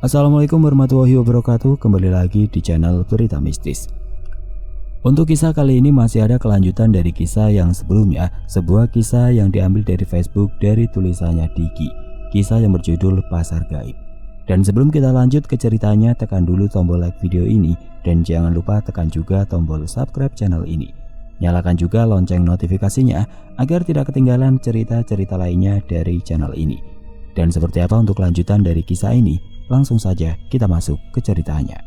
Assalamualaikum warahmatullahi wabarakatuh. Kembali lagi di channel Berita Mistis. Untuk kisah kali ini masih ada kelanjutan dari kisah yang sebelumnya. Sebuah kisah yang diambil dari Facebook dari tulisannya Diki. Kisah yang berjudul Pasar Gaib. Dan sebelum kita lanjut ke ceritanya, tekan dulu tombol like video ini. Dan jangan lupa tekan juga tombol subscribe channel ini. Nyalakan juga lonceng notifikasinya agar tidak ketinggalan cerita-cerita lainnya dari channel ini. Dan seperti apa untuk kelanjutan dari kisah ini? Langsung saja kita masuk ke ceritanya.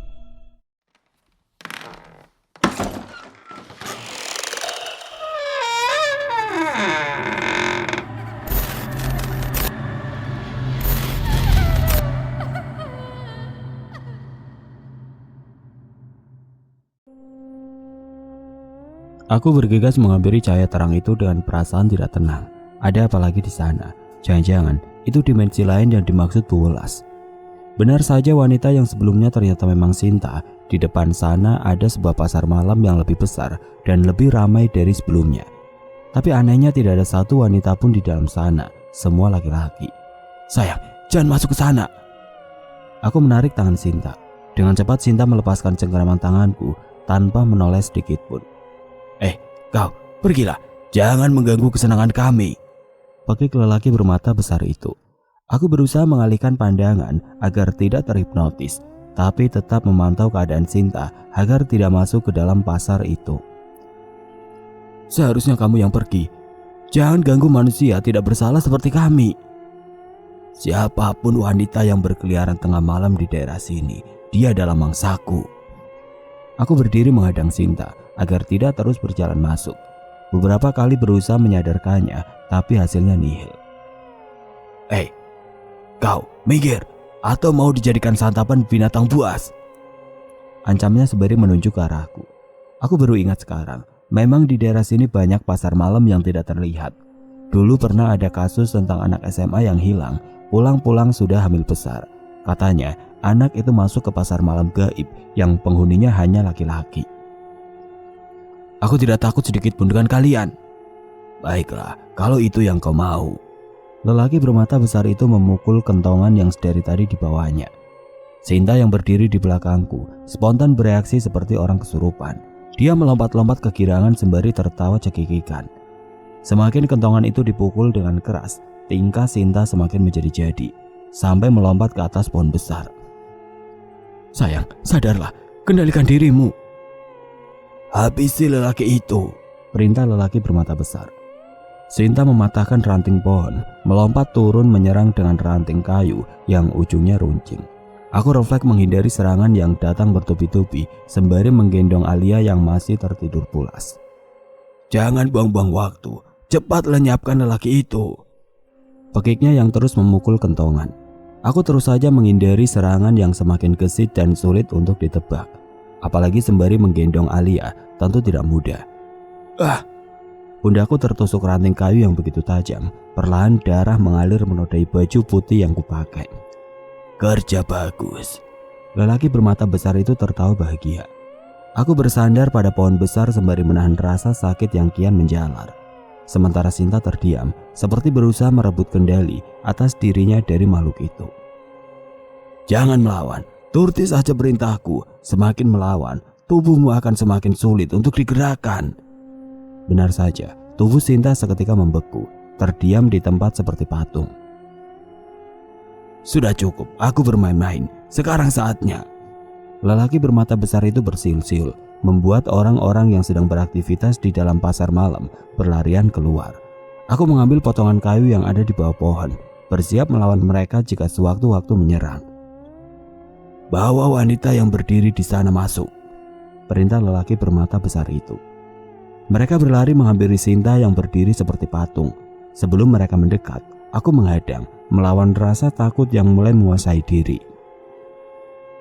Aku bergegas menghampiri cahaya terang itu dengan perasaan tidak tenang. Ada apa lagi di sana? Jangan-jangan itu dimensi lain yang dimaksud Bu Welas. Benar saja, wanita yang sebelumnya ternyata memang Sinta. Di depan sana ada sebuah pasar malam yang lebih besar dan lebih ramai dari sebelumnya. Tapi anehnya tidak ada satu wanita pun di dalam sana, semua laki-laki. Sayang, jangan masuk ke sana. Aku menarik tangan Sinta. Dengan cepat Sinta melepaskan cengkeraman tanganku tanpa menoleh sedikit pun. Kau, pergilah, jangan mengganggu kesenangan kami. Pekik lelaki bermata besar itu. Aku berusaha mengalihkan pandangan agar tidak terhipnotis, tapi tetap memantau keadaan Sinta agar tidak masuk ke dalam pasar itu. Seharusnya kamu yang pergi. Jangan ganggu manusia tidak bersalah seperti kami. Siapapun wanita yang berkeliaran tengah malam di daerah sini, dia adalah mangsaku. Aku berdiri menghadang Sinta agar tidak terus berjalan masuk. Beberapa kali berusaha menyadarkannya, tapi hasilnya nihil. Kau minggir atau mau dijadikan santapan binatang buas? Ancamnya sembari menunjuk ke arahku. Aku baru ingat sekarang, memang di daerah sini banyak pasar malam yang tidak terlihat. Dulu pernah ada kasus tentang anak SMA yang hilang, pulang-pulang sudah hamil besar. Katanya anak itu masuk ke pasar malam gaib yang penghuninya hanya laki-laki. Aku tidak takut sedikit pun dengan kalian. Baiklah, kalau itu yang kau mau. Lelaki bermata besar itu memukul kentongan yang sedari tadi di bawahnya. Sinta yang berdiri di belakangku spontan bereaksi seperti orang kesurupan. Dia melompat-lompat kegirangan sembari tertawa cekikikan. Semakin kentongan itu dipukul dengan keras, tingkah Sinta semakin menjadi-jadi, sampai melompat ke atas pohon besar. Sayang, sadarlah, kendalikan dirimu. Habisi lelaki itu, perintah lelaki bermata besar. Sinta mematahkan ranting pohon, melompat turun menyerang dengan ranting kayu yang ujungnya runcing. Aku refleks menghindari serangan yang datang bertubi-tubi sembari menggendong Alia yang masih tertidur pulas. Jangan buang-buang waktu, cepat lenyapkan lelaki itu. Pekiknya yang terus memukul kentongan. Aku terus saja menghindari serangan yang semakin gesit dan sulit untuk ditebak. Apalagi sembari menggendong Alia, tentu tidak mudah. Pundakku tertusuk ranting kayu yang begitu tajam. Perlahan darah mengalir menodai baju putih yang kupakai. Kerja bagus. Lelaki bermata besar itu tertawa bahagia. Aku bersandar pada pohon besar sembari menahan rasa sakit yang kian menjalar. Sementara Sinta terdiam, seperti berusaha merebut kendali atas dirinya dari makhluk itu. Jangan melawan, turuti saja perintahku. Semakin melawan, tubuhmu akan semakin sulit untuk digerakkan. Benar saja, tubuh Sinta seketika membeku, terdiam di tempat seperti patung. Sudah cukup, aku bermain-main. Sekarang saatnya. Lelaki bermata besar itu bersiul-siul, membuat orang-orang yang sedang beraktivitas di dalam pasar malam berlarian keluar. Aku mengambil potongan kayu yang ada di bawah pohon, bersiap melawan mereka jika sewaktu-waktu menyerang. Bawa wanita yang berdiri di sana masuk, perintah lelaki bermata besar itu. Mereka berlari menghampiri Sinta yang berdiri seperti patung. Sebelum mereka mendekat, aku menghadang, melawan rasa takut yang mulai menguasai diri.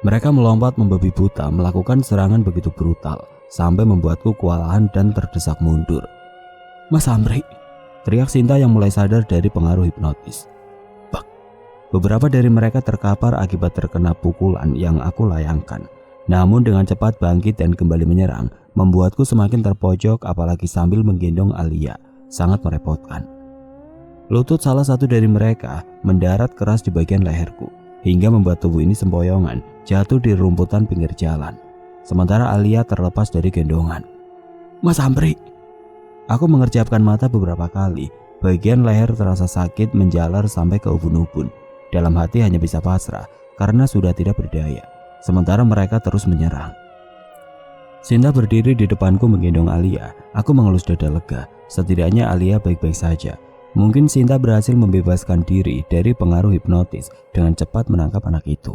Mereka melompat membabi buta, melakukan serangan begitu brutal, sampai membuatku kewalahan dan terdesak mundur. Mas Amri, teriak Sinta yang mulai sadar dari pengaruh hipnotis. Bak, beberapa dari mereka terkapar akibat terkena pukulan yang aku layangkan. Namun dengan cepat bangkit dan kembali menyerang, membuatku semakin terpojok apalagi sambil menggendong Alia, sangat merepotkan. Lutut salah satu dari mereka mendarat keras di bagian leherku. hingga membuat tubuh ini sempoyongan jatuh di rumputan pinggir jalan. Sementara Alia terlepas dari gendongan. Mas Amri. Aku mengerjapkan mata beberapa kali. Bagian leher terasa sakit menjalar sampai ke ubun-ubun. Dalam hati hanya bisa pasrah karena sudah tidak berdaya. Sementara mereka terus menyerang. Sinta berdiri di depanku menggendong Alia. Aku mengelus dada lega. Setidaknya Alia baik-baik saja. Mungkin Sinta berhasil membebaskan diri dari pengaruh hipnotis dengan cepat menangkap anak itu.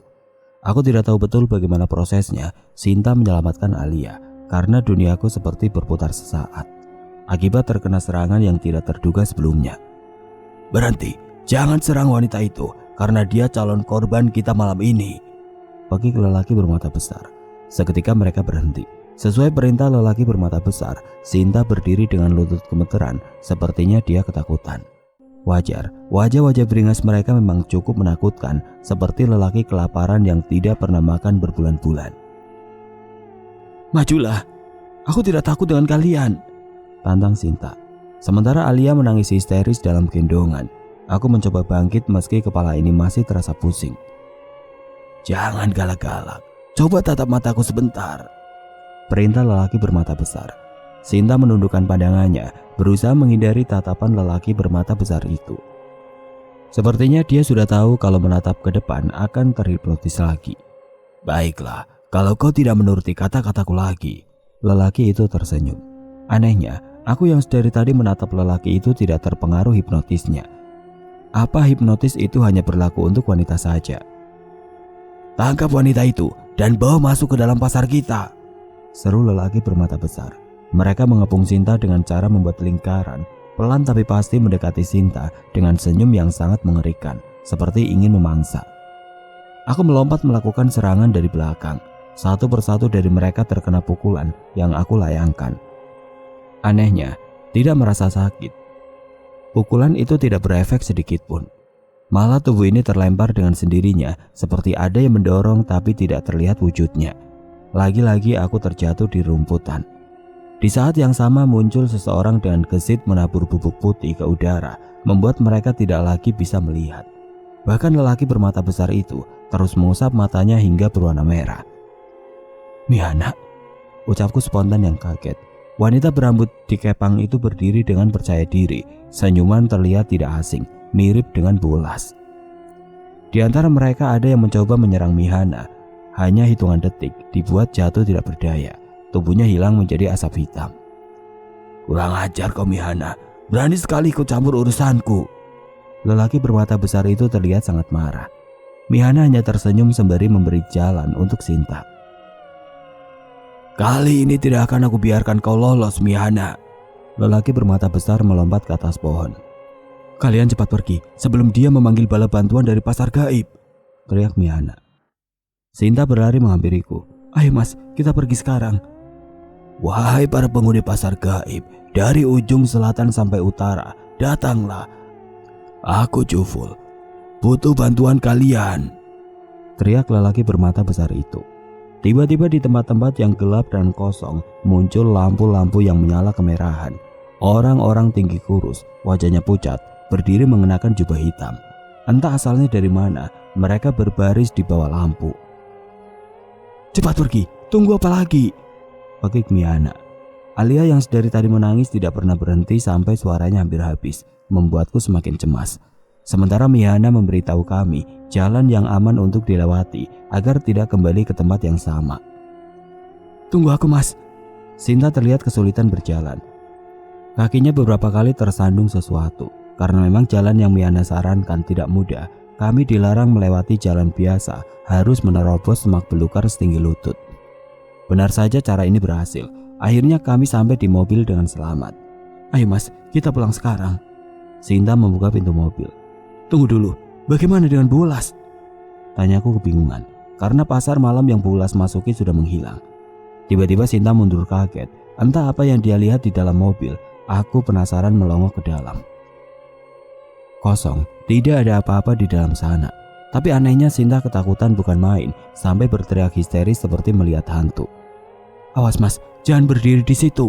Aku tidak tahu betul bagaimana prosesnya Sinta menyelamatkan Alia karena duniaku seperti berputar sesaat akibat terkena serangan yang tidak terduga sebelumnya. Berhenti, jangan serang wanita itu karena dia calon korban kita malam ini. Bagi lelaki bermata besar. Seketika mereka berhenti. Sesuai perintah lelaki bermata besar, Sinta berdiri dengan lutut gemeteran, sepertinya dia ketakutan. Wajar, wajah-wajah beringas mereka memang cukup menakutkan, seperti lelaki kelaparan yang tidak pernah makan berbulan-bulan. Majulah, aku tidak takut dengan kalian, tantang Sinta. Sementara Alia menangis histeris dalam gendongan. Aku mencoba bangkit meski kepala ini masih terasa pusing. Jangan galak-galak, coba tatap mataku sebentar, perintah lelaki bermata besar. Sinta menundukkan pandangannya, berusaha menghindari tatapan lelaki bermata besar itu. Sepertinya dia sudah tahu kalau menatap ke depan akan terhipnotis lagi. Baiklah, kalau kau tidak menuruti kata-kataku lagi. Lelaki itu tersenyum. Anehnya, aku yang dari tadi menatap lelaki itu tidak terpengaruh hipnotisnya. Apa hipnotis itu hanya berlaku untuk wanita saja? Tangkap wanita itu dan bawa masuk ke dalam pasar kita, seru lelaki bermata besar. Mereka mengepung Sinta dengan cara membuat lingkaran, pelan tapi pasti mendekati Sinta dengan senyum yang sangat mengerikan, seperti ingin memangsa. Aku melompat melakukan serangan dari belakang. Satu persatu dari mereka terkena pukulan yang aku layangkan. Anehnya, tidak merasa sakit. Pukulan itu tidak berefek sedikit pun. Malah tubuh ini terlempar dengan sendirinya, seperti ada yang mendorong tapi tidak terlihat wujudnya. Lagi-lagi aku terjatuh di rumputan. Di saat yang sama muncul seseorang dengan gesit menabur bubuk putih ke udara, membuat mereka tidak lagi bisa melihat. Bahkan lelaki bermata besar itu terus mengusap matanya hingga berwarna merah. Mihana, ucapku spontan yang kaget. Wanita berambut dikepang itu berdiri dengan percaya diri. Senyuman terlihat tidak asing, mirip dengan Bulas. Di antara mereka ada yang mencoba menyerang Mihana. Hanya hitungan detik dibuat jatuh tidak berdaya. Tubuhnya hilang menjadi asap hitam. Kurang ajar kau Mihana, berani sekali ikut campur urusanku. Lelaki bermata besar itu terlihat sangat marah. Mihana hanya tersenyum sembari memberi jalan untuk Sinta. Kali ini tidak akan aku biarkan kau lolos Mihana. Lelaki bermata besar melompat ke atas pohon. Kalian cepat pergi sebelum dia memanggil bala bantuan dari pasar gaib, teriak Mihana. Sinta berlari menghampiriku. Ayo mas, kita pergi sekarang. Wahai para penghuni pasar gaib, dari ujung selatan sampai utara, datanglah. Aku Juful, butuh bantuan kalian, teriak lelaki bermata besar itu. Tiba-tiba di tempat-tempat yang gelap dan kosong muncul lampu-lampu yang menyala kemerahan. Orang-orang tinggi kurus, wajahnya pucat, berdiri mengenakan jubah hitam. Entah asalnya dari mana, mereka berbaris di bawah lampu. Cepat pergi, tunggu apa lagi? Pekik Mihana. Alia yang dari tadi menangis tidak pernah berhenti sampai suaranya hampir habis, membuatku semakin cemas. Sementara Mihana memberitahu kami jalan yang aman untuk dilewati agar tidak kembali ke tempat yang sama. Tunggu aku mas. Sinta terlihat kesulitan berjalan. Kakinya beberapa kali tersandung sesuatu. Karena memang jalan yang Mihana sarankan tidak mudah, kami dilarang melewati jalan biasa, harus menerobos semak belukar setinggi lutut. Benar saja cara ini berhasil. Akhirnya kami sampai di mobil dengan selamat. Ayo mas, kita pulang sekarang. Sinta membuka pintu mobil. Tunggu dulu, bagaimana dengan Bulas? Tanyaku kebingungan, karena pasar malam yang Bulas masuki sudah menghilang. Tiba-tiba Sinta mundur kaget. Entah apa yang dia lihat di dalam mobil. Aku penasaran melongok ke dalam. Kosong, tidak ada apa-apa di dalam sana. Tapi anehnya Sinta ketakutan bukan main, sampai berteriak histeris seperti melihat hantu. Awas mas, jangan berdiri di situ.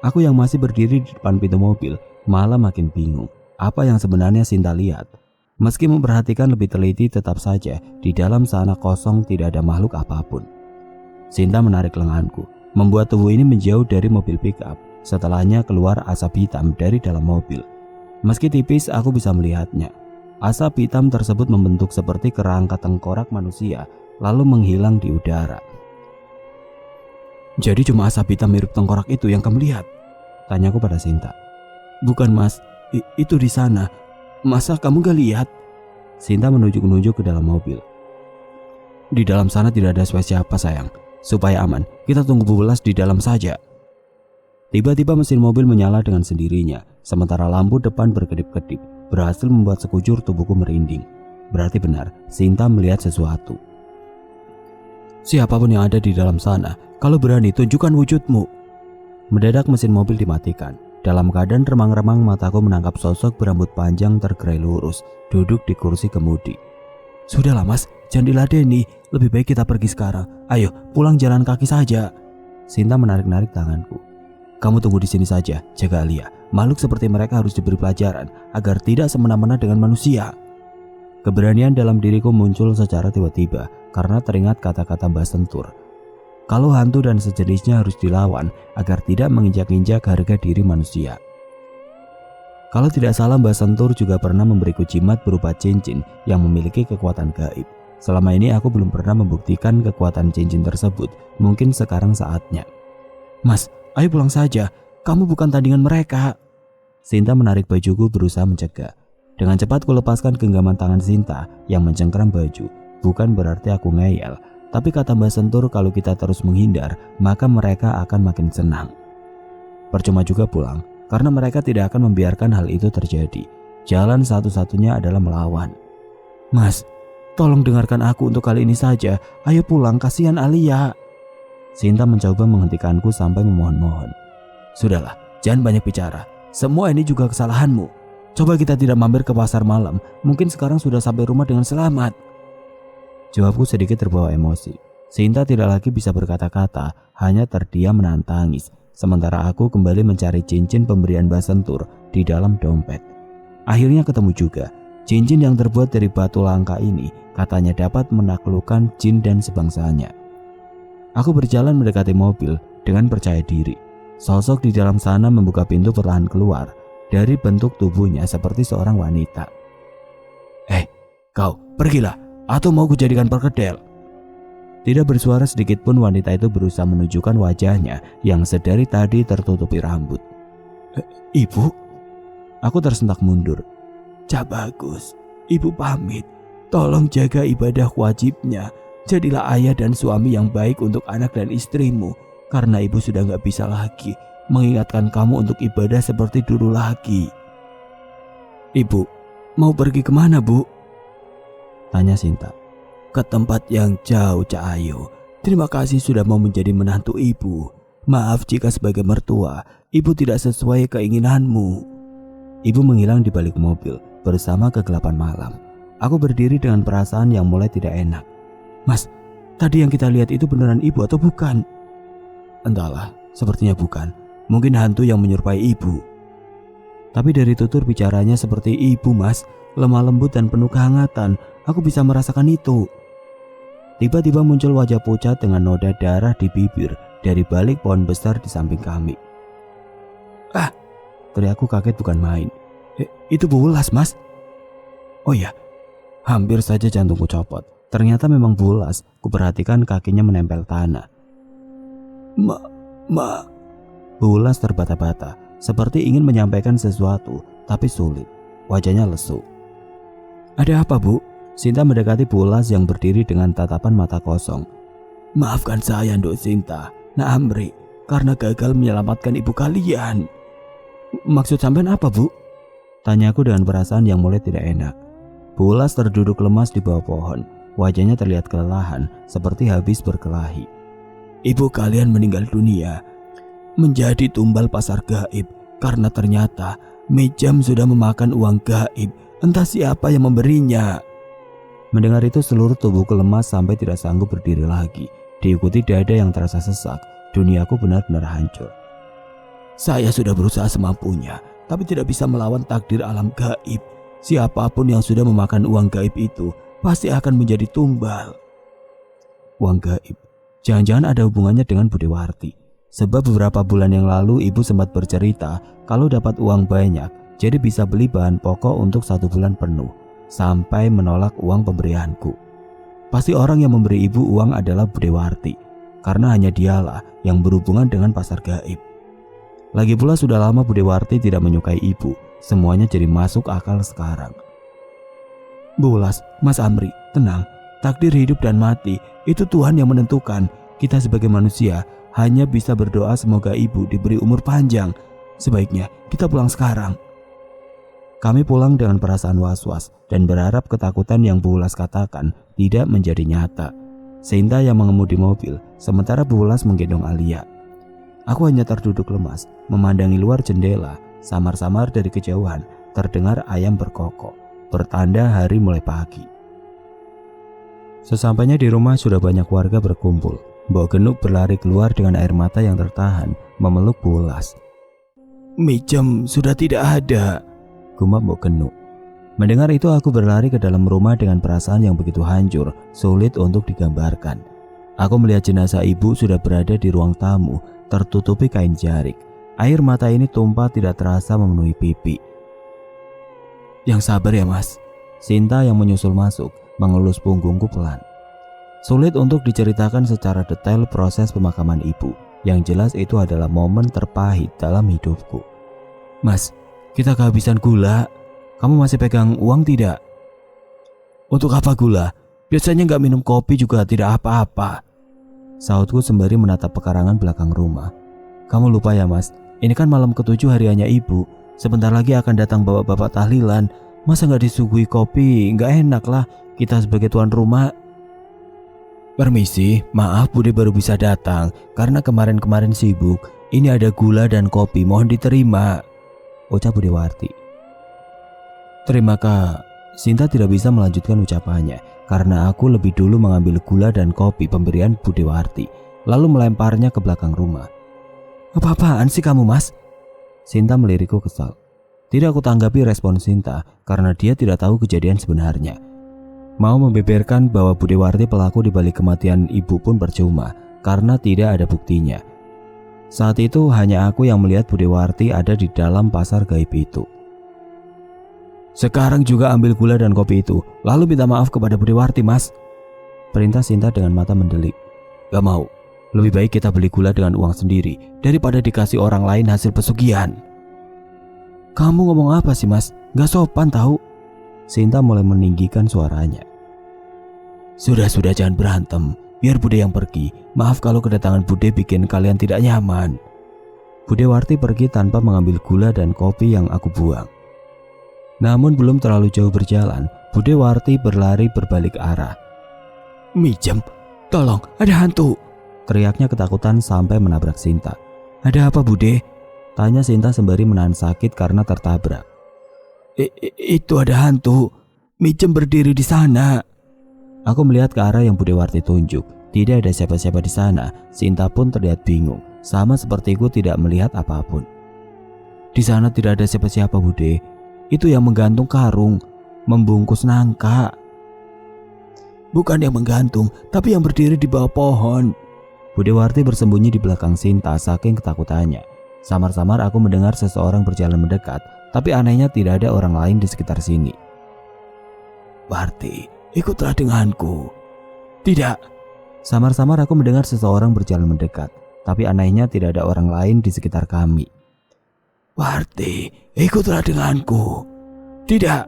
Aku yang masih berdiri di depan pintu mobil malah makin bingung. Apa yang sebenarnya Sinta lihat? Meski memperhatikan lebih teliti, tetap saja di dalam sana kosong, tidak ada makhluk apapun. Sinta menarik lenganku, membuat tubuh ini menjauh dari mobil pickup. Setelahnya keluar asap hitam dari dalam mobil. Meski tipis, aku bisa melihatnya. Asap hitam tersebut membentuk seperti kerangka tengkorak manusia, lalu menghilang di udara. Jadi cuma asap hitam mirip tengkorak itu yang kamu lihat? Tanyaku pada Sinta. Bukan mas, itu di sana. Masa kamu gak lihat? Sinta menunjuk-nunjuk ke dalam mobil. Di dalam sana tidak ada siapa sayang. Supaya aman, kita tunggu Bu Welas di dalam saja. Tiba-tiba mesin mobil menyala dengan sendirinya, sementara lampu depan berkedip-kedip, berhasil membuat sekujur tubuhku merinding. Berarti benar, Sinta melihat sesuatu. Siapapun yang ada di dalam sana, kalau berani tunjukkan wujudmu. Mendadak mesin mobil dimatikan. Dalam keadaan remang-remang, mataku menangkap sosok berambut panjang tergerai lurus, duduk di kursi kemudi. Sudahlah mas, jangan diladeni. Lebih baik kita pergi sekarang. Ayo, pulang jalan kaki saja. Sinta menarik-narik tanganku. Kamu tunggu di sini saja, jaga Alia. Makhluk seperti mereka harus diberi pelajaran agar tidak semena-mena dengan manusia. Keberanian dalam diriku muncul secara tiba-tiba karena teringat kata-kata Mbah Sentur. Kalau hantu dan sejenisnya harus dilawan agar tidak menginjak-injak harga diri manusia. Kalau tidak salah, Mbah Sentur juga pernah memberiku jimat berupa cincin yang memiliki kekuatan gaib. Selama ini aku belum pernah membuktikan kekuatan cincin tersebut. Mungkin sekarang saatnya. Mas, ayo pulang saja. Kamu bukan tandingan mereka. Sinta menarik bajuku berusaha mencegah. Dengan cepat kulepaskan genggaman tangan Sinta yang mencengkeram baju. Bukan berarti aku ngeyel, tapi kata Mbah Sentur kalau kita terus menghindar, maka mereka akan makin senang. Percuma juga pulang, karena mereka tidak akan membiarkan hal itu terjadi. Jalan satu-satunya adalah melawan. Mas, tolong dengarkan aku untuk kali ini saja. Ayo pulang, kasihan Alia. Sinta mencoba menghentikanku sampai memohon-mohon. Sudahlah, jangan banyak bicara. Semua ini juga kesalahanmu. Coba kita tidak mampir ke pasar malam. Mungkin sekarang sudah sampai rumah dengan selamat. Jawabku sedikit terbawa emosi. Sinta tidak lagi bisa berkata-kata, hanya terdiam menahan tangis. Sementara aku kembali mencari cincin pemberian Mbah Sentur di dalam dompet. Akhirnya ketemu juga. Cincin yang terbuat dari batu langka ini katanya dapat menaklukkan jin dan sebangsanya. Aku berjalan mendekati mobil dengan percaya diri. Sosok di dalam sana membuka pintu perlahan keluar. Dari bentuk tubuhnya seperti seorang wanita. Kau pergilah, atau mau kujadikan perkedel. Tidak bersuara sedikit pun wanita itu berusaha menunjukkan wajahnya yang sedari tadi tertutupi rambut. Ibu? Aku tersentak mundur. Cak Bagus, ibu pamit. Tolong jaga ibadah wajibnya. Jadilah ayah dan suami yang baik untuk anak dan istrimu. Karena ibu sudah gak bisa lagi mengingatkan kamu untuk ibadah seperti dulu lagi. Ibu, mau pergi kemana bu? Tanya Sinta. Ke tempat yang jauh Cak Ayu. Terima kasih sudah mau menjadi menantu ibu. Maaf jika sebagai mertua, ibu tidak sesuai keinginanmu. Ibu menghilang di balik mobil bersama kegelapan malam. Aku berdiri dengan perasaan yang mulai tidak enak. Mas, tadi yang kita lihat itu beneran ibu atau bukan? Entahlah, sepertinya bukan. Mungkin hantu yang menyerupai ibu. Tapi dari tutur bicaranya seperti ibu mas, lemah lembut dan penuh kehangatan. Aku bisa merasakan itu. Tiba-tiba muncul wajah pucat dengan noda darah di bibir dari balik pohon besar di samping kami. Teriakku kaget bukan main. Itu Bu Welas mas. Oh iya, hampir saja jantungku copot. Ternyata memang Bu Welas. Kuperhatikan kakinya menempel tanah. Bu Welas terbata-bata, seperti ingin menyampaikan sesuatu, tapi sulit. Wajahnya lesu. Ada apa bu? Sinta mendekati Bu Welas yang berdiri dengan tatapan mata kosong. Maafkan saya Nduk Sinta, Nak Amri, karena gagal menyelamatkan ibu kalian. Maksud sampean apa bu? Tanyaku dengan perasaan yang mulai tidak enak. Bu Welas terduduk lemas di bawah pohon. Wajahnya terlihat kelelahan, seperti habis berkelahi. Ibu kalian meninggal dunia menjadi tumbal pasar gaib karena ternyata Mijam sudah memakan uang gaib. Entah siapa yang memberinya. Mendengar itu seluruh tubuhku lemas sampai tidak sanggup berdiri lagi. Diikuti dada yang terasa sesak. Duniaku benar-benar hancur. Saya sudah berusaha semampunya, tapi tidak bisa melawan takdir alam gaib. Siapapun yang sudah memakan uang gaib itu pasti akan menjadi tumbal. Uang gaib? Jangan-jangan ada hubungannya dengan Budewarti. Sebab beberapa bulan yang lalu ibu sempat bercerita kalau dapat uang banyak, jadi bisa beli bahan pokok untuk 1 bulan penuh, sampai menolak uang pemberianku. Pasti orang yang memberi ibu uang adalah Budewarti, karena hanya dialah yang berhubungan dengan pasar gaib. Lagi pula sudah lama Budewarti tidak menyukai ibu, semuanya jadi masuk akal sekarang. Bu Wulas, Mas Amri, tenang. Takdir hidup dan mati itu Tuhan yang menentukan. Kita sebagai manusia hanya bisa berdoa semoga ibu diberi umur panjang. Sebaiknya kita pulang sekarang. Kami pulang dengan perasaan was-was dan berharap ketakutan yang Bu Wulas katakan tidak menjadi nyata. Sinta yang mengemudi mobil, sementara Bu Wulas menggendong Alia. Aku hanya terduduk lemas, memandangi luar jendela. Samar-samar dari kejauhan terdengar ayam berkokok, pertanda hari mulai pagi. Sesampainya di rumah sudah banyak warga berkumpul. Mbok Genuk berlari keluar dengan air mata yang tertahan, memeluk Bu Wulas. "Mijem sudah tidak ada," gumam Mbok Genuk. Mendengar itu aku berlari ke dalam rumah dengan perasaan yang begitu hancur, sulit untuk digambarkan. Aku melihat jenazah ibu sudah berada di ruang tamu, tertutupi kain jarik. Air mata ini tumpah tidak terasa memenuhi pipi. "Yang sabar ya Mas." Sinta yang menyusul masuk, mengelus punggungku pelan. Sulit untuk diceritakan secara detail proses pemakaman ibu. Yang jelas itu adalah momen terpahit dalam hidupku. "Mas, kita kehabisan gula. Kamu masih pegang uang tidak?" "Untuk apa gula? Biasanya nggak minum kopi juga tidak apa-apa," sautku sembari menatap pekarangan belakang rumah. "Kamu lupa ya Mas, ini kan malam ke-7 hariannya ibu. Sebentar lagi akan datang bapak-bapak tahlilan. Masa nggak disuguhi kopi? Nggak enak lah kita sebagai tuan rumah." "Permisi, maaf Bude baru bisa datang karena kemarin-kemarin sibuk. Ini ada gula dan kopi, mohon diterima," ucap Budewarti. "Terima Kak." Sinta tidak bisa melanjutkan ucapannya karena aku lebih dulu mengambil gula dan kopi pemberian Budewarti, lalu melemparnya ke belakang rumah. "Apa-apaan sih kamu Mas?" Sinta melirikku kesal. Tidak aku tanggapi respon Sinta karena dia tidak tahu kejadian sebenarnya. Mau membeberkan bahwa Budewarti pelaku di balik kematian ibu pun percuma karena tidak ada buktinya. Saat itu hanya aku yang melihat Budewarti ada di dalam pasar gaib itu. "Sekarang juga ambil gula dan kopi itu, lalu minta maaf kepada Budewarti Mas," perintah Sinta dengan mata mendelik. "Gak mau, lebih baik kita beli gula dengan uang sendiri daripada dikasih orang lain hasil pesugihan." "Kamu ngomong apa sih Mas? Gak sopan tahu." Sinta mulai meninggikan suaranya. Sudah jangan berantem. Biar Bude yang pergi. Maaf kalau kedatangan Bude bikin kalian tidak nyaman." Budewarti pergi tanpa mengambil gula dan kopi yang aku buang. Namun belum terlalu jauh berjalan, Budewarti berlari berbalik arah. "Mijem, tolong, ada hantu!" teriaknya ketakutan sampai menabrak Sinta. "Ada apa Bude?" tanya Sinta sembari menahan sakit karena tertabrak. Itu ada hantu. Mijem berdiri di sana." Aku melihat ke arah yang Budewarti tunjuk. Tidak ada siapa-siapa di sana. Sinta pun terlihat bingung, sama sepertiku tidak melihat apapun. "Di sana tidak ada siapa-siapa Bude. Itu yang menggantung karung, membungkus nangka." "Bukan yang menggantung, tapi yang berdiri di bawah pohon." Budewarti bersembunyi di belakang Sinta saking ketakutannya. Samar-samar aku mendengar seseorang berjalan mendekat, tapi anehnya tidak ada orang lain di sekitar sini. "Warti, ikutlah denganku." "Tidak." Samar-samar aku mendengar seseorang berjalan mendekat, tapi anehnya tidak ada orang lain di sekitar kami. "Warti, ikutlah denganku." "Tidak."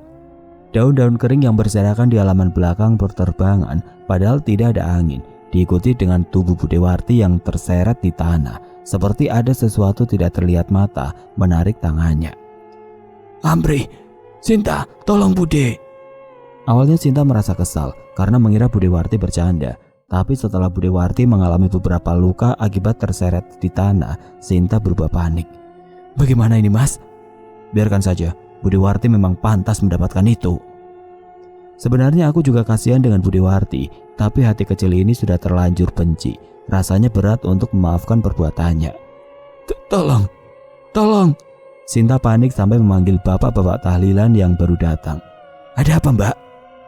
Daun-daun kering yang berserakan di halaman belakang berterbangan, padahal tidak ada angin, diikuti dengan tubuh Budewarti yang terseret di tanah, seperti ada sesuatu tidak terlihat mata menarik tangannya. "Amri, Sinta, tolong Bude." Awalnya Sinta merasa kesal karena mengira Budewarti bercanda, tapi setelah Budewarti mengalami beberapa luka akibat terseret di tanah, Sinta berubah panik. "Bagaimana ini Mas?" "Biarkan saja, Budewarti memang pantas mendapatkan itu." Sebenarnya aku juga kasihan dengan Budewarti, tapi hati kecil ini sudah terlanjur benci. Rasanya berat untuk memaafkan perbuatannya. Tolong. Sinta panik sampai memanggil bapak-bapak tahlilan yang baru datang. Ada apa Mbak?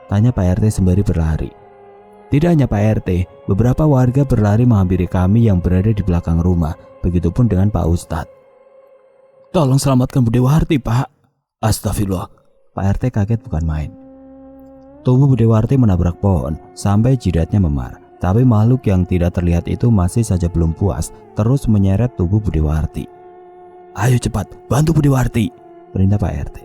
Tanya Pak RT sembari berlari. Tidak hanya Pak RT, beberapa warga berlari menghampiri kami yang berada di belakang rumah. Begitupun dengan Pak Ustadz. Tolong selamatkan Bu Dewarti Pak. Astagfirullah. Pak RT kaget bukan main. Tubuh Bu Dewarti menabrak pohon sampai jidatnya memar. Tapi makhluk yang tidak terlihat itu masih saja belum puas, terus menyeret tubuh Bu Dewarti. Ayo cepat, bantu Bu Dewarti, perintah Pak RT.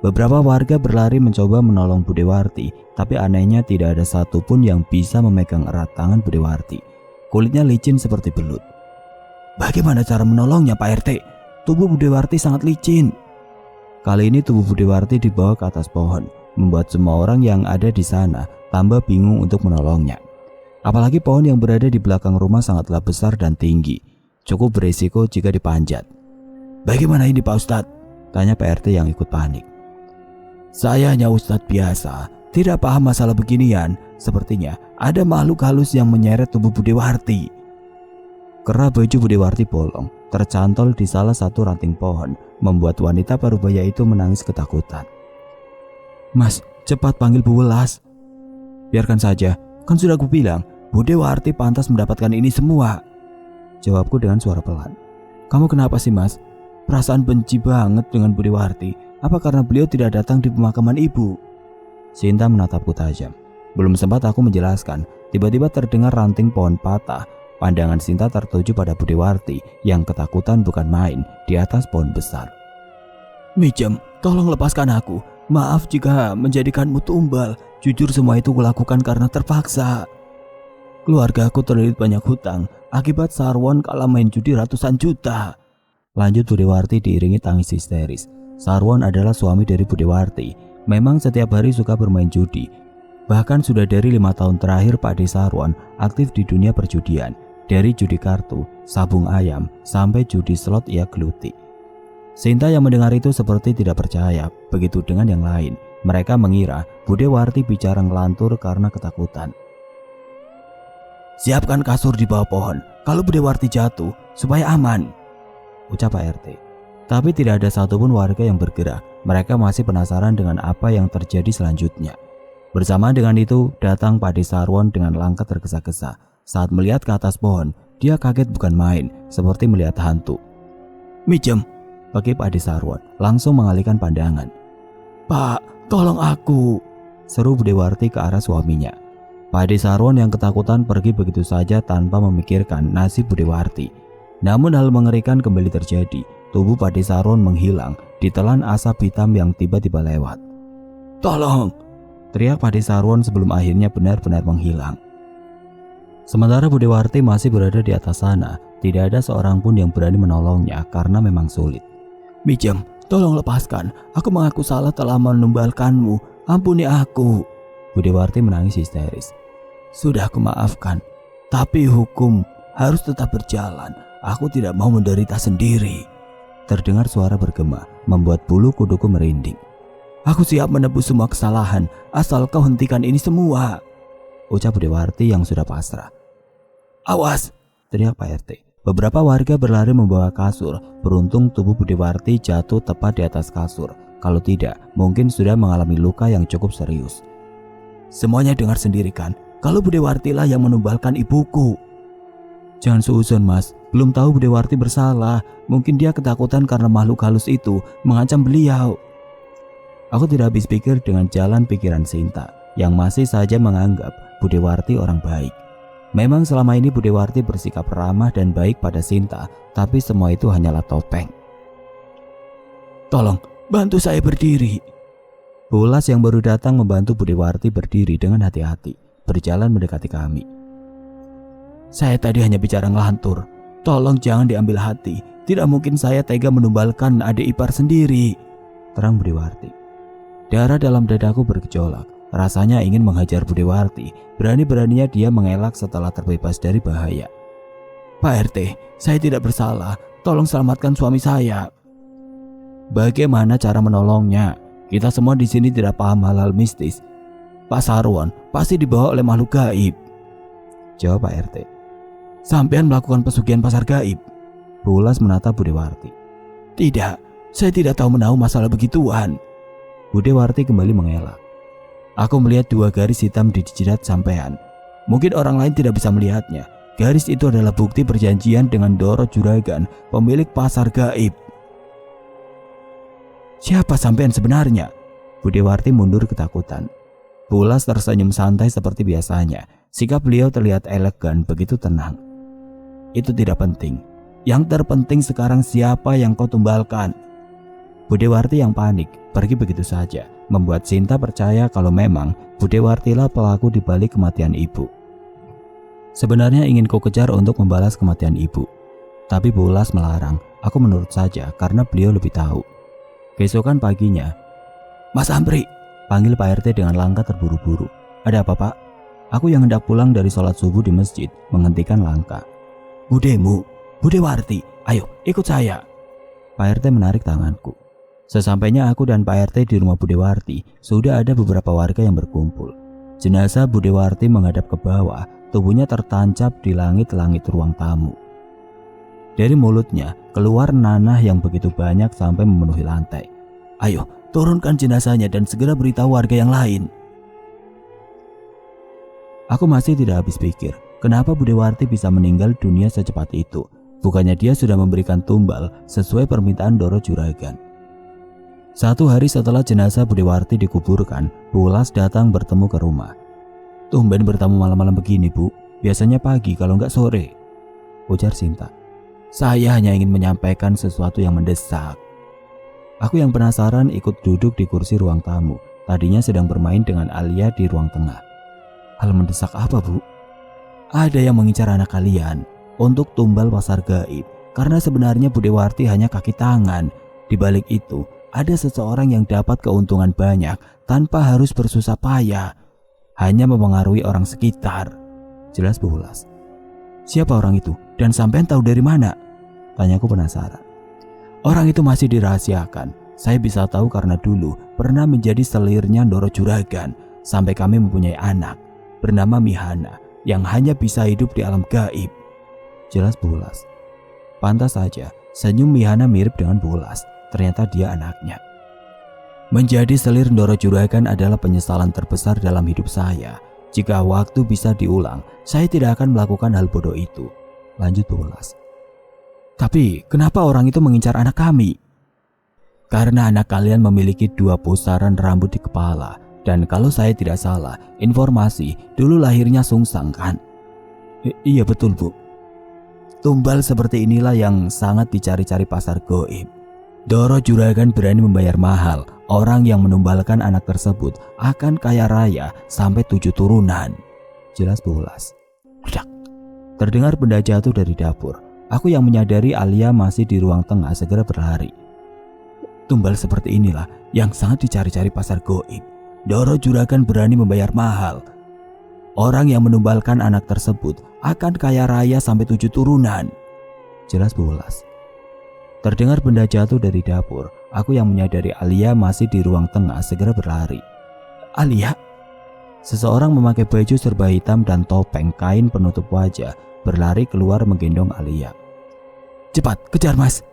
Beberapa warga berlari mencoba menolong Bu Dewarti, tapi anehnya tidak ada satupun yang bisa memegang erat tangan Bu Dewarti. Kulitnya licin seperti belut. Bagaimana cara menolongnya Pak RT? Tubuh Bu Dewarti sangat licin. Kali ini tubuh Bu Dewarti dibawa ke atas pohon, membuat semua orang yang ada di sana tambah bingung untuk menolongnya. Apalagi pohon yang berada di belakang rumah sangatlah besar dan tinggi, cukup berisiko jika dipanjat. Bagaimana ini Pak Ustadz? Tanya Pak RT yang ikut panik. Saya hanya Ustadz biasa, tidak paham masalah beginian. Sepertinya ada makhluk halus yang menyeret tubuh Bu Dewarti. Kerah baju Bu Dewarti bolong, tercantol di salah satu ranting pohon, membuat wanita parubaya itu menangis ketakutan. Mas, cepat panggil Bu Welas. Biarkan saja, kan sudah aku bilang, Bu Dewarti pantas mendapatkan ini semua. Jawabku dengan suara pelan. Kamu kenapa sih Mas? Perasaan benci banget dengan Bu Dewarti. Apa karena beliau tidak datang di pemakaman ibu? Sinta menatapku tajam. Belum sempat aku menjelaskan, tiba-tiba terdengar ranting pohon patah. Pandangan Sinta tertuju pada Bu Dewarti yang ketakutan bukan main di atas pohon besar. Mijem, tolong lepaskan aku. Maaf jika menjadikanmu tumbal. Jujur semua itu kulakukan karena terpaksa. Keluarga aku terlilit banyak hutang akibat Sarwon kalah main judi ratusan juta. Lanjut Bu Dewarti diiringi tangis histeris. Sarwon adalah suami dari Bu Dewarti. Memang setiap hari suka bermain judi. Bahkan sudah dari 5 tahun terakhir Pak De Sarwon aktif di dunia perjudian. Dari judi kartu, sabung ayam, sampai judi slot ia geluti. Sinta yang mendengar itu seperti tidak percaya. Begitu dengan yang lain. Mereka mengira Bu Dewarti bicara ngelantur karena ketakutan. Siapkan kasur di bawah pohon. Kalau Bu Dewarti jatuh, supaya aman, ucap Pak RT. Tapi tidak ada satupun warga yang bergerak. Mereka masih penasaran dengan apa yang terjadi selanjutnya. Bersamaan dengan itu, datang Pak De Sarwon dengan langkah tergesa-gesa. Saat melihat ke atas pohon, dia kaget bukan main, seperti melihat hantu. Mijem, bagi Pak De Sarwon, langsung mengalihkan pandangan. Pak, tolong aku, seru Bu Dewarti ke arah suaminya. Pak De Sarwon yang ketakutan pergi begitu saja tanpa memikirkan nasib Bu Dewarti. Namun hal mengerikan kembali terjadi. Tubuh Pak De Sarwon menghilang ditelan asap hitam yang tiba-tiba lewat. Tolong, teriak Pak De Sarwon sebelum akhirnya benar-benar menghilang. Sementara Bu Dewarti masih berada di atas sana, tidak ada seorang pun yang berani menolongnya karena memang sulit. Mijem, tolong lepaskan. Aku mengaku salah telah menumbalkanmu. Ampuni aku. Bu Dewarti menangis histeris. Sudah aku maafkan, tapi hukum harus tetap berjalan. Aku tidak mau menderita sendiri. Terdengar suara bergema, membuat bulu kuduku merinding. Aku siap menebus semua kesalahan, asal kau hentikan ini semua, ucap Bu Dewarti yang sudah pasrah. Awas, teriak Pak RT. Beberapa warga berlari membawa kasur. Beruntung tubuh Bu Dewarti jatuh tepat di atas kasur. Kalau tidak, mungkin sudah mengalami luka yang cukup serius. Semuanya dengar sendiri kan, kalau Bu Dewarti lah yang menumbalkan ibuku. Jangan suuzon Mas, belum tahu Bu Dewarti bersalah. Mungkin dia ketakutan karena makhluk halus itu mengancam beliau. Aku tidak habis pikir dengan jalan pikiran Sinta yang masih saja menganggap Bu Dewarti orang baik. Memang selama ini Bu Dewarti bersikap ramah dan baik pada Sinta, tapi semua itu hanyalah topeng. Tolong, bantu saya berdiri. Bu Welas yang baru datang membantu Bu Dewarti berdiri dengan hati-hati, berjalan mendekati kami. Saya tadi hanya bicara ngelantur. Tolong jangan diambil hati. Tidak mungkin saya tega menumbalkan adik ipar sendiri, terang Bu Dewarti. Darah dalam dadaku bergejolak. Rasanya ingin menghajar Bu Dewarti. Berani-beraninya dia mengelak setelah terbebas dari bahaya. Pak RT, saya tidak bersalah. Tolong selamatkan suami saya. Bagaimana cara menolongnya? Kita semua di sini tidak paham hal-hal mistis. Pak Sarwon pasti dibawa oleh makhluk gaib, jawab Pak RT. Sampean melakukan pesugihan pasar gaib? Bu Welas menatap Bu Dewarti. Tidak, saya tidak tahu menahu masalah begituan. Bu Dewarti kembali mengelak. Aku melihat 2 garis hitam di jidat sampean. Mungkin orang lain tidak bisa melihatnya. Garis itu adalah bukti perjanjian dengan Doro Juragan, pemilik pasar gaib. Siapa sampean sebenarnya? Budewarti mundur ketakutan. Bu Ulas tersenyum santai seperti biasanya. Sikap beliau terlihat elegan, begitu tenang. Itu tidak penting. Yang terpenting sekarang siapa yang kau tumbalkan? Budewarti yang panik pergi begitu saja, membuat Sinta percaya kalau memang Budewartilah pelaku di balik kematian ibu. Sebenarnya ingin ku kejar untuk membalas kematian ibu, tapi Bu Ulas melarang. Aku menurut saja karena beliau lebih tahu. Keesokan paginya, Mas Amri, panggil Pak RT dengan langkah terburu-buru. Ada apa, Pak? Aku yang hendak pulang dari sholat subuh di masjid menghentikan langkah. Budemu, Budewarti, ayo ikut saya. Pak RT menarik tanganku. Sesampainya aku dan Pak RT di rumah Budewarti, sudah ada beberapa warga yang berkumpul. Jenazah Budewarti menghadap ke bawah, tubuhnya tertancap di langit-langit ruang tamu. Dari mulutnya keluar nanah yang begitu banyak sampai memenuhi lantai. Ayo, turunkan jenazahnya dan segera beritahu warga yang lain. Aku masih tidak habis pikir, kenapa Budewarti bisa meninggal dunia secepat itu. Bukannya dia sudah memberikan tumbal sesuai permintaan Doro Juragan. 1 hari setelah jenazah Budewarti dikuburkan, Bu Ulas datang bertemu ke rumah. Tumben bertamu malam-malam begini, Bu. Biasanya pagi kalau nggak sore, ujar Sinta. Saya hanya ingin menyampaikan sesuatu yang mendesak. Aku yang penasaran ikut duduk di kursi ruang tamu. Tadinya sedang bermain dengan Alia di ruang tengah. Hal mendesak apa, Bu? Ada yang mengincar anak kalian untuk tumbal pasar gaib. Karena sebenarnya Budewarti hanya kaki tangan. Di balik itu, ada seseorang yang dapat keuntungan banyak tanpa harus bersusah payah. Hanya mempengaruhi orang sekitar. Jelas Bu Ulas. Siapa orang itu? Dan sampean tahu dari mana? Tanyaku penasaran. Orang itu masih dirahasiakan. Saya bisa tahu karena dulu pernah menjadi selirnya Doro Juragan sampai kami mempunyai anak bernama Mihana yang hanya bisa hidup di alam gaib. Jelas Bu Ulas. Pantas saja senyum Mihana mirip dengan Bu Ulas. Ternyata dia anaknya. Menjadi selir Doro Juragan adalah penyesalan terbesar dalam hidup saya. Jika waktu bisa diulang, saya tidak akan melakukan hal bodoh itu. Lanjut Bu Ulas. Tapi kenapa orang itu mengincar anak kami? Karena anak kalian memiliki 2 pusaran rambut di kepala. Dan kalau saya tidak salah, informasi dulu lahirnya sungsang kan? Iya betul, Bu. Tumbal seperti inilah yang sangat dicari-cari pasar gaib. Doro Juragan berani membayar mahal. Orang yang menumbalkan anak tersebut akan kaya raya sampai 7 turunan. Jelas Bu Ulas. Terdengar benda jatuh dari dapur. Aku yang menyadari Alia masih di ruang tengah segera berlari. Tumbal seperti inilah yang sangat dicari-cari pasar gaib. Doro Juragan berani membayar mahal. Orang yang menumbalkan anak tersebut akan kaya raya sampai 7 turunan. Jelas Bu Ulas. Terdengar benda jatuh dari dapur. Aku yang menyadari Alia masih di ruang tengah segera berlari. Alia? Seseorang memakai baju serba hitam dan topeng kain penutup wajah berlari keluar menggendong Alia. Cepat, kejar Mas.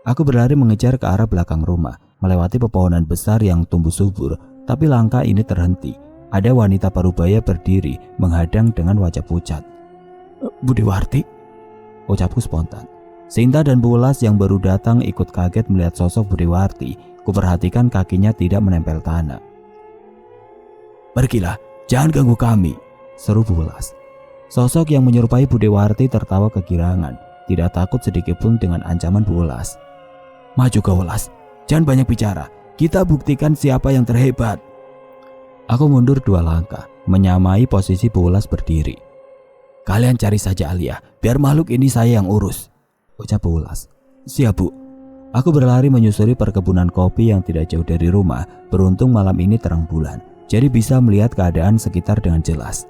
Aku berlari mengejar ke arah belakang rumah, melewati pepohonan besar yang tumbuh subur, tapi langkah ini terhenti. Ada wanita parubaya berdiri menghadang dengan wajah pucat. Budewarti? Ucapku spontan. Sinta dan Bu Ulas yang baru datang ikut kaget melihat sosok Budewarti. Kuperhatikan kakinya tidak menempel tanah. Pergilah, jangan ganggu kami, seru Bu Ulas. Sosok yang menyerupai Budewarti tertawa kegirangan, tidak takut sedikitpun dengan ancaman Bu Ulas. Maju ke Ulas, jangan banyak bicara. Kita buktikan siapa yang terhebat. Aku mundur 2 langkah, menyamai posisi Bu Ulas berdiri. Kalian cari saja Alia, biar makhluk ini saya yang urus, ucap Bu Ulas. Siap Bu. Aku berlari menyusuri perkebunan kopi yang tidak jauh dari rumah. Beruntung malam ini terang bulan, jadi bisa melihat keadaan sekitar dengan jelas.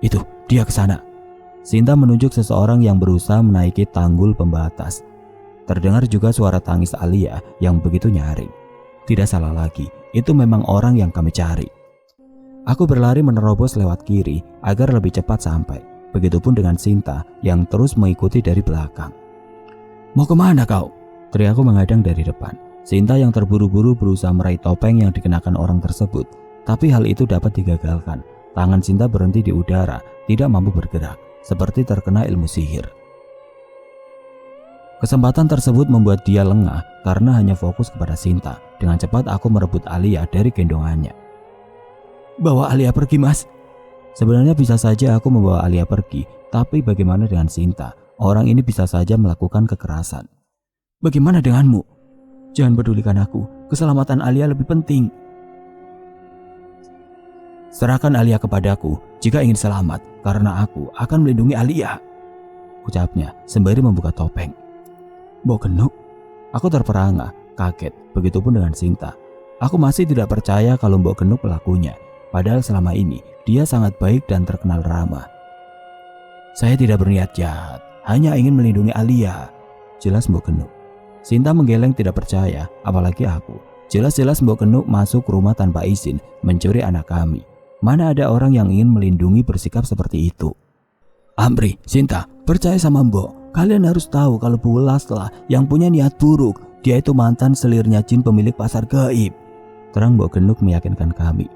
Itu, dia ke sana. Sinta menunjuk seseorang yang berusaha menaiki tanggul pembatas. Terdengar juga suara tangis Alia yang begitu nyaring. Tidak salah lagi, itu memang orang yang kami cari. Aku berlari menerobos lewat kiri agar lebih cepat sampai. Begitupun dengan Sinta yang terus mengikuti dari belakang. Mau kemana kau? Teriakku menghadang dari depan. Sinta yang terburu-buru berusaha meraih topeng yang dikenakan orang tersebut. Tapi hal itu dapat digagalkan. Tangan Sinta berhenti di udara, tidak mampu bergerak, seperti terkena ilmu sihir. Kesempatan tersebut membuat dia lengah karena hanya fokus kepada Sinta. Dengan cepat aku merebut Alia dari gendongannya. "Bawa Alia pergi, Mas." Sebenarnya bisa saja aku membawa Alia pergi, tapi bagaimana dengan Sinta? Orang ini bisa saja melakukan kekerasan. "Bagaimana denganmu?" "Jangan pedulikan aku, keselamatan Alia lebih penting." "Serahkan Alia kepadaku jika ingin selamat, karena aku akan melindungi Alia," ucapnya sembari membuka topeng. "Mbok Genuk?" Aku terperangah, kaget, begitupun dengan Sinta. Aku masih tidak percaya kalau Mbok Genuk pelakunya, padahal selama ini dia sangat baik dan terkenal ramah. "Saya tidak berniat jahat, hanya ingin melindungi Alia," jelas Mbok Genuk. Sinta menggeleng tidak percaya, apalagi aku. Jelas-jelas Mbok Genuk masuk rumah tanpa izin, mencuri anak kami. Mana ada orang yang ingin melindungi bersikap seperti itu? "Amri, Sinta, percaya sama Mbok. Kalian harus tahu kalau Bu Welas lah yang punya niat buruk. Dia itu mantan selirnya jin pemilik pasar gaib," terang Mbok Genuk meyakinkan kami.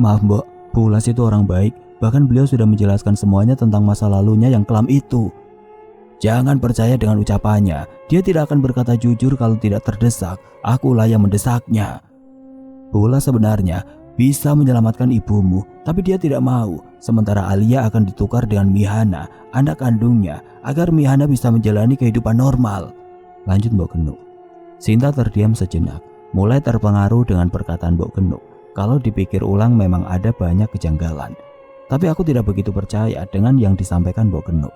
"Maaf Mbok, Bu Welas itu orang baik. Bahkan beliau sudah menjelaskan semuanya tentang masa lalunya yang kelam itu." "Jangan percaya dengan ucapannya. Dia tidak akan berkata jujur kalau tidak terdesak. Akulah yang mendesaknya." "Bu Welas sebenarnya bisa menyelamatkan ibumu, tapi dia tidak mau. Sementara Alia akan ditukar dengan Mihana, anak kandungnya, agar Mihana bisa menjalani kehidupan normal," lanjut Mbok Genuk. Sinta terdiam sejenak, mulai terpengaruh dengan perkataan Mbok Genuk. Kalau dipikir ulang memang ada banyak kejanggalan. Tapi aku tidak begitu percaya dengan yang disampaikan Mbok Genuk.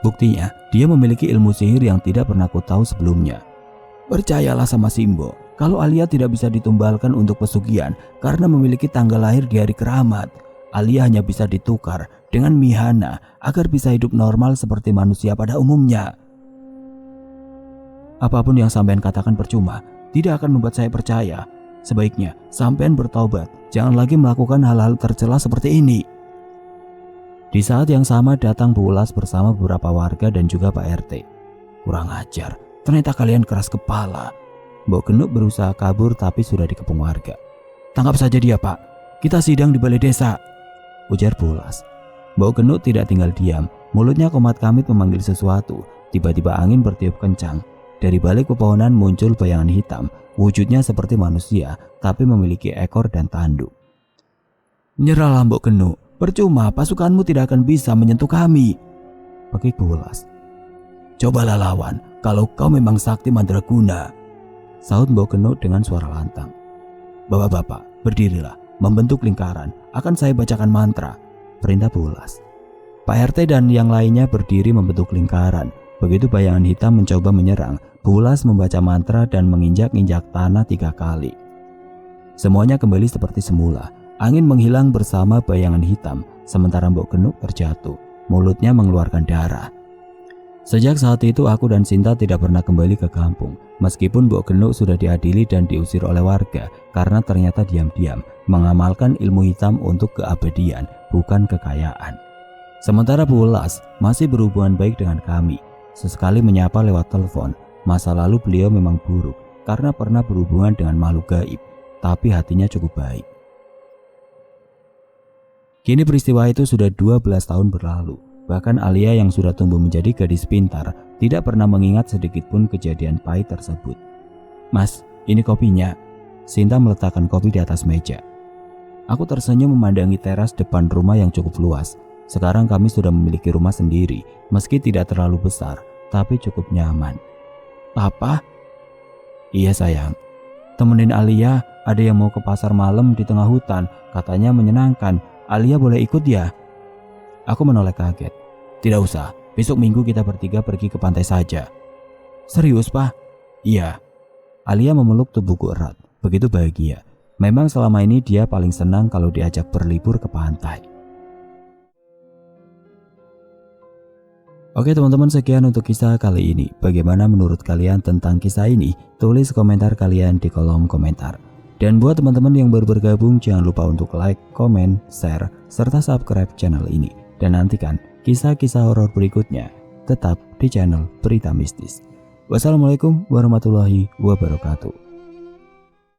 Buktinya, dia memiliki ilmu sihir yang tidak pernah ku tahu sebelumnya. "Percayalah sama Simbo, kalau Alia tidak bisa ditumbalkan untuk pesugihan karena memiliki tanggal lahir di hari keramat. Alia hanya bisa ditukar dengan Mihana agar bisa hidup normal seperti manusia pada umumnya." "Apapun yang sampean katakan percuma, tidak akan membuat saya percaya. Sebaiknya sampean bertobat, jangan lagi melakukan hal-hal tercela seperti ini." Di saat yang sama datang Bu Welas bersama beberapa warga dan juga Pak RT. "Kurang ajar, ternyata kalian keras kepala." Mbok Genuk berusaha kabur tapi sudah dikepung warga. "Tangkap saja dia, Pak. Kita sidang di balai desa," ujar Bu Welas. Mbok Genuk tidak tinggal diam. Mulutnya komat kamit memanggil sesuatu. Tiba-tiba angin bertiup kencang. Dari balik pepohonan muncul bayangan hitam. Wujudnya seperti manusia, tapi memiliki ekor dan tanduk. "Nyerahlah Mbok Genuk. Percuma, pasukanmu tidak akan bisa menyentuh kami," pekik Bu Welas. "Cobalah lawan, kalau kau memang sakti mandraguna," sahut Mbok Genuk dengan suara lantang. "Bapak-bapak, berdirilah, membentuk lingkaran, akan saya bacakan mantra," perintah Bu Welas. Pak RT dan yang lainnya berdiri membentuk lingkaran. Begitu bayangan hitam mencoba menyerang, Bu Welas membaca mantra dan menginjak-injak tanah 3 kali. Semuanya kembali seperti semula. Angin menghilang bersama bayangan hitam, sementara Mbok Genuk terjatuh. Mulutnya mengeluarkan darah. Sejak saat itu aku dan Sinta tidak pernah kembali ke kampung. Meskipun Mbok Genuk sudah diadili dan diusir oleh warga karena ternyata diam-diam mengamalkan ilmu hitam untuk keabadian, bukan kekayaan. Sementara Bu Welas masih berhubungan baik dengan kami. Sesekali menyapa lewat telepon. Masa lalu beliau memang buruk karena pernah berhubungan dengan makhluk gaib, tapi hatinya cukup baik. Kini peristiwa itu sudah 12 tahun berlalu. Bahkan Alia yang sudah tumbuh menjadi gadis pintar tidak pernah mengingat sedikitpun kejadian pahit tersebut. "Mas, ini kopinya." Sinta meletakkan kopi di atas meja. Aku tersenyum memandangi teras depan rumah yang cukup luas. Sekarang kami sudah memiliki rumah sendiri, meski tidak terlalu besar, tapi cukup nyaman. "Papa?" "Iya sayang. Temenin Alia, ada yang mau ke pasar malam di tengah hutan, katanya menyenangkan. Alia boleh ikut ya?" Aku menoleh kaget. "Tidak usah, besok minggu kita bertiga pergi ke pantai saja." "Serius, Pak?" "Iya." Alia memeluk tubuhku erat, begitu bahagia. Memang selama ini dia paling senang kalau diajak berlibur ke pantai. Oke teman-teman, sekian untuk kisah kali ini. Bagaimana menurut kalian tentang kisah ini? Tulis komentar kalian di kolom komentar. Dan buat teman-teman yang baru bergabung, jangan lupa untuk like, komen, share, serta subscribe channel ini. Dan nantikan kisah-kisah horor berikutnya tetap di channel Berita Mistis. Wassalamualaikum warahmatullahi wabarakatuh.